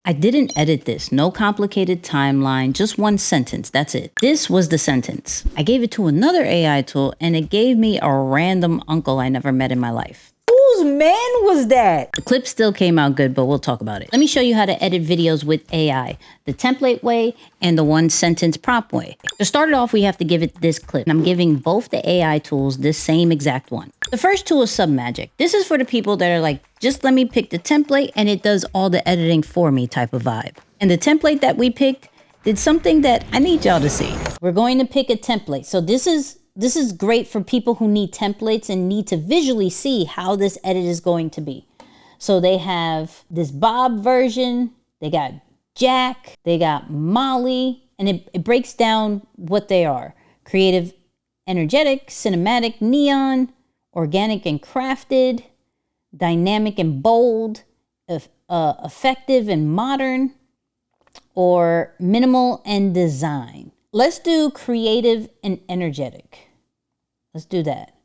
I didn't edit this. No complicated timeline, just one sentence. That's it. This was the sentence. I gave it to another AI tool and it gave me a random uncle I never met in my life. Whose man was that? The clip still came out good, but we'll talk about it. Let me show you how to edit videos with AI, the template way and the one sentence prompt way. To start it off, we have to give it this clip. I'm giving both the AI tools this same exact one. The first tool is Submagic. This is for the people that are like, just let me pick the template and it does all the editing for me type of vibe. And the template that we picked did something that I need y'all to see. We're going to pick a template. So this is great for people who need templates and need to visually see how this edit is going to be. So they have this Bob version, they got Jack, they got Molly, and it breaks down what they are. Creative, energetic, cinematic, neon, organic and crafted, dynamic and bold, effective and modern, or minimal and design. Let's do creative and energetic. Let's do that.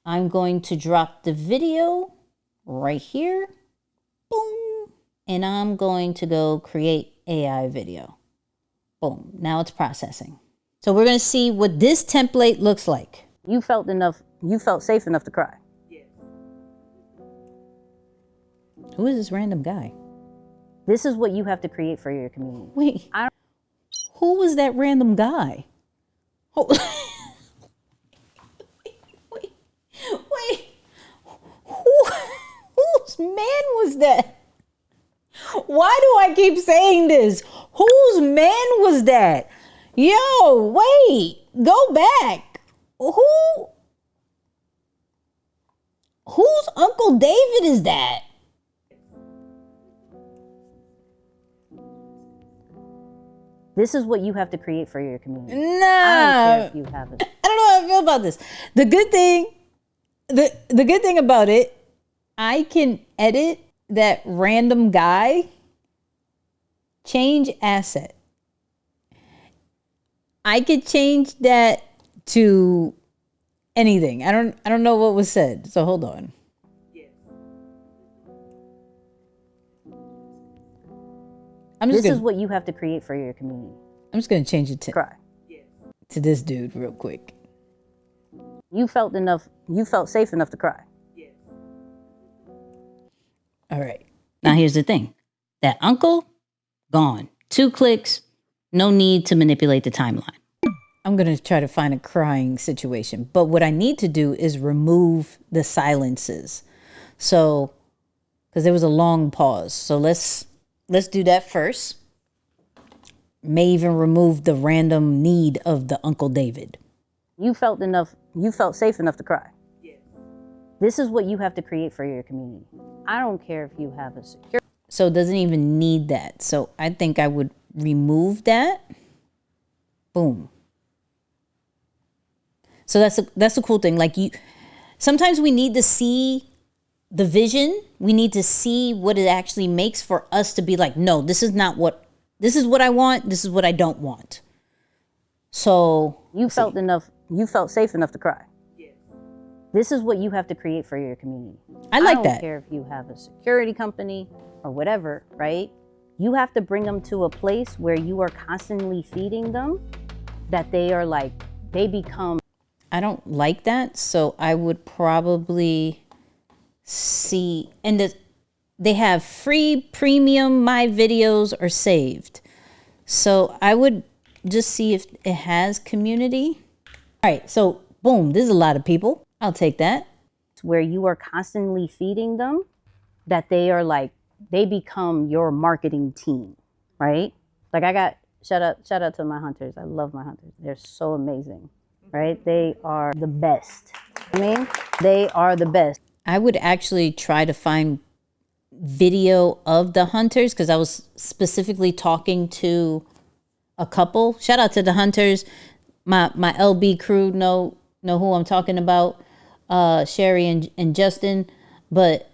I'm going to drop the video right here. Boom. And I'm going to go create AI video. Boom. Now it's processing. So we're going to see what this template looks like. You felt safe enough to cry. Yes. Who is this random guy? This is what you have to create for your community. Wait, who was that random guy? Oh. wait. Whose man was that? Why do I keep saying this? Whose man was that? Yo, wait, go back. Whose Uncle David is that? This is what you have to create for your community. Nah. I don't care if you have it. I don't know how I feel about this. The good thing about it, I can edit that random guy, change asset. I could change that to anything. I don't know what was said. So hold on. This is what you have to create for your community. I'm just gonna change it to Cry. to this dude real quick. You felt safe enough to cry. All right. Now here's the thing. That uncle, gone. 2 clicks, no need to manipulate the timeline. I'm gonna try to find a crying situation, but what I need to do is remove the silences. So, because there was a long pause. So let's do that first. May even remove the random need of the Uncle David. You felt safe enough to cry. This is what you have to create for your community. I don't care if you have a secure. So it doesn't even need that. So I think I would remove that. Boom. So that's a cool thing. Like sometimes we need to see the vision. We need to see what it actually makes for us to be like, no, this is what I want. This is what I don't want. So you felt safe enough to cry. This is what you have to create for your community. I like don't that. care if you have a security company or whatever, right? You have to bring them to a place where you are constantly feeding them that they become. I don't like that. So I would probably see, and they have free premium, my videos are saved. So I would just see if it has community. All right. So boom, there's a lot of people. I'll take that. Where you are constantly feeding them that they become your marketing team, right? Like shout out to my hunters. I love my hunters. They're so amazing, right? They are the best. They are the best. I would actually try to find video of the hunters because I was specifically talking to a couple. Shout out to the hunters. My LB crew know who I'm talking about. Sherry and Justin, but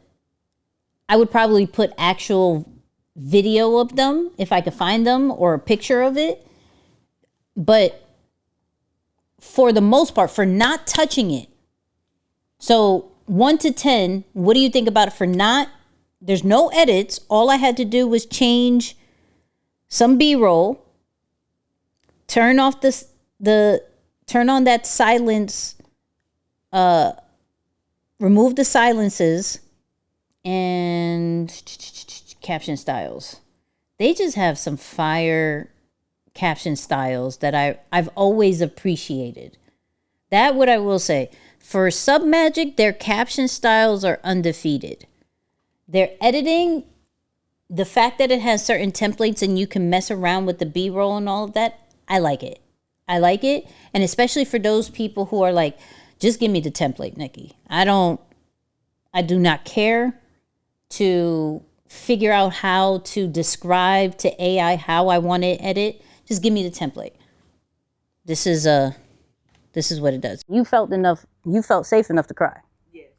I would probably put actual video of them if I could find them or a picture of it. But for the most part, for not touching it. So 1 to 10, what do you think about it for not There's no edits. All I had to do was change some B-roll, turn off turn on that silence, remove the silences, and caption styles. They just have some fire caption styles that I've always appreciated. That what I will say. For Submagic, their caption styles are undefeated. Their editing, the fact that it has certain templates and you can mess around with the B-roll and all of that, I like it. I like it. And especially for those people who are like, just give me the template, Nicky. I do not care to figure out how to describe to AI how I want to edit. Just give me the template. This is what it does. You felt safe enough to cry. Yes.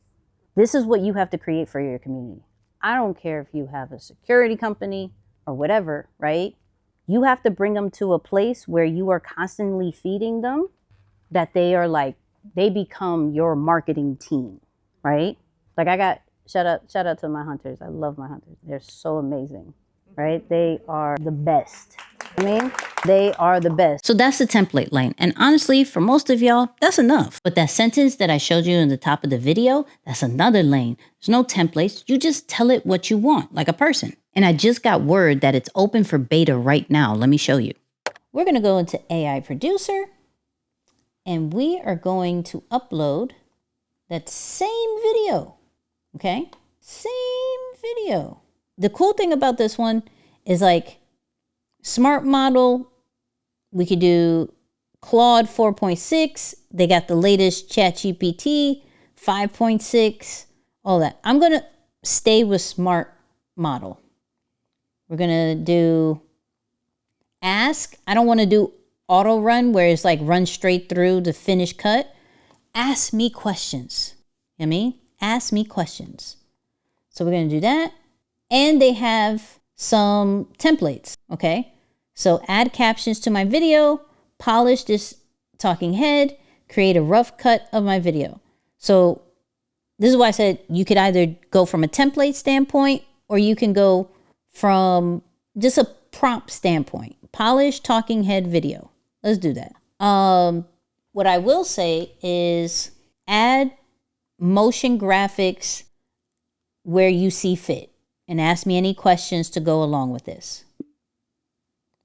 This is what you have to create for your community. I don't care if you have a security company or whatever, right? You have to bring them to a place where you are constantly feeding them that they are like, they become your marketing team, right? Like I got, shout out to my hunters. I love my hunters. They're so amazing, right? They are the best. I mean, they are the best. So that's the template lane. And honestly, for most of y'all, that's enough. But that sentence that I showed you in the top of the video, that's another lane. There's no templates. You just tell it what you want, like a person. And I just got word that it's open for beta right now. Let me show you. We're going to go into AI Producer, and we are going to upload that same video. Okay? Same video. The cool thing about this one is like smart model. We could do Claude 4.6. They got the latest ChatGPT 5.6, all that. I'm going to stay with smart model. We're going to do ask. I don't want to do auto run where it's like run straight through the finish cut. Ask me questions. You know what I mean? Ask me questions. So we're going to do that. And they have some templates. Okay. So add captions to my video, polish this talking head, create a rough cut of my video. So this is why I said you could either go from a template standpoint or you can go from just a prompt standpoint. Polish talking head video. Let's do that. What I will say is add motion graphics where you see fit and ask me any questions to go along with this.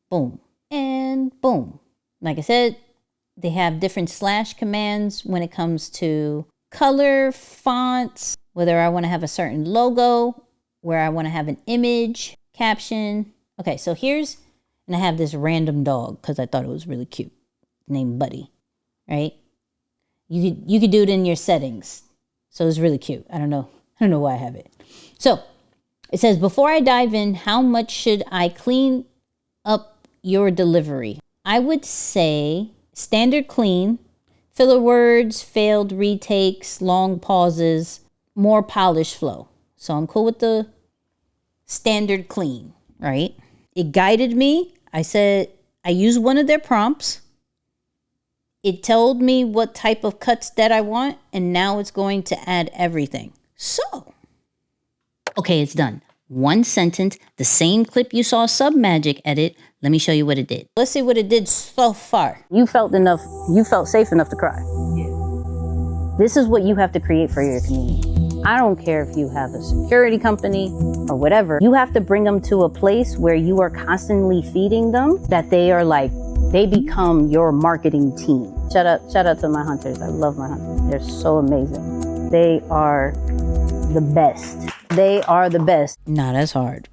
Boom and boom. Like I said, they have different slash commands when it comes to color, fonts, whether I want to have a certain logo, where I want to have an image, caption. Okay, so and I have this random dog because I thought it was really cute, named Buddy, right? You could do it in your settings. So it's really cute. I don't know why I have it. So it says, before I dive in, how much should I clean up your delivery? I would say standard clean, filler words, failed retakes, long pauses, more polished flow. So I'm cool with the standard clean, right? It guided me. I said, I used one of their prompts. It told me what type of cuts that I want, and now it's going to add everything. So, okay, it's done. One sentence, the same clip you saw Submagic edit. Let me show you what it did. Let's see what it did so far. You felt safe enough to cry. Yeah. This is what you have to create for your community. I don't care if you have a security company or whatever. You have to bring them to a place where you are constantly feeding them that they are like, they become your marketing team. Shout out to my hunters. I love my hunters. They're so amazing. They are the best. They are the best. Not as hard.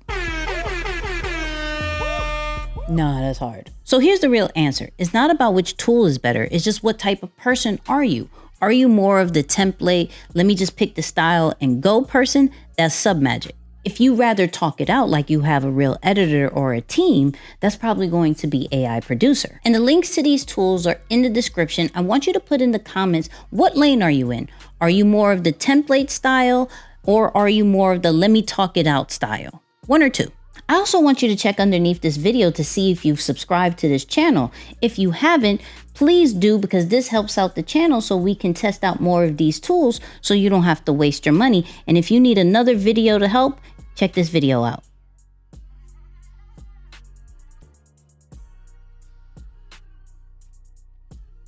Not as hard. So here's the real answer. It's not about which tool is better. It's just what type of person are you? Are you more of the template, let me just pick the style and go person? That's Submagic. If you rather talk it out like you have a real editor or a team, that's probably going to be AI Producer. And the links to these tools are in the description. I want you to put in the comments, what lane are you in? Are you more of the template style or are you more of the let me talk it out style? One or two. I also want you to check underneath this video to see if you've subscribed to this channel. If you haven't, please do, because this helps out the channel so we can test out more of these tools so you don't have to waste your money. And if you need another video to help, Check this video out.